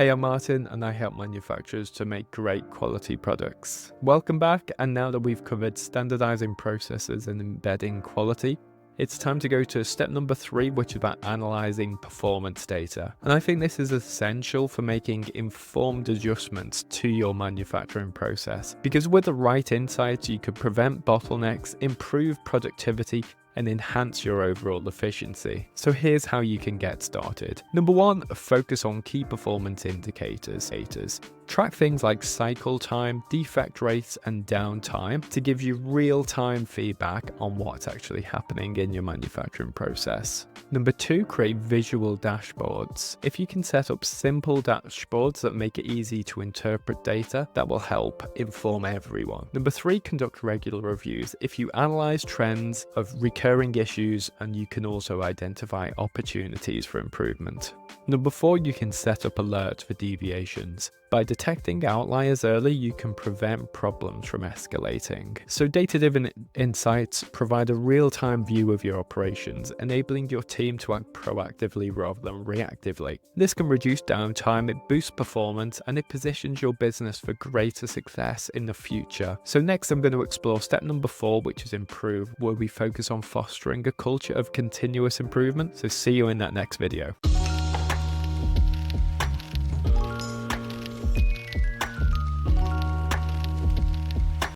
Hey, I'm Martin and I help manufacturers to make great quality products. Welcome back, and now that we've covered standardizing processes and embedding quality, it's time to go to step number 3, which is about analyzing performance data. And I think this is essential for making informed adjustments to your manufacturing process, because with the right insights, you could prevent bottlenecks, improve productivity, and enhance your overall efficiency. So here's how you can get started. Number 1, focus on key performance indicators. Track things like cycle time, defect rates, and downtime to give you real-time feedback on what's actually happening in your manufacturing process. Number 2, create visual dashboards. If you can set up simple dashboards that make it easy to interpret data, that will help inform everyone. Number 3, conduct regular reviews. If you analyze trends of recurring issues, and you can also identify opportunities for improvement. Number 4, you can set up alerts for deviations. By detecting outliers early, you can prevent problems from escalating. So data-driven insights provide a real-time view of your operations, enabling your team to act proactively rather than reactively. This can reduce downtime, it boosts performance, and it positions your business for greater success in the future. So next, I'm going to explore step number 4, which is improve, where we focus on fostering a culture of continuous improvement. So see you in that next video.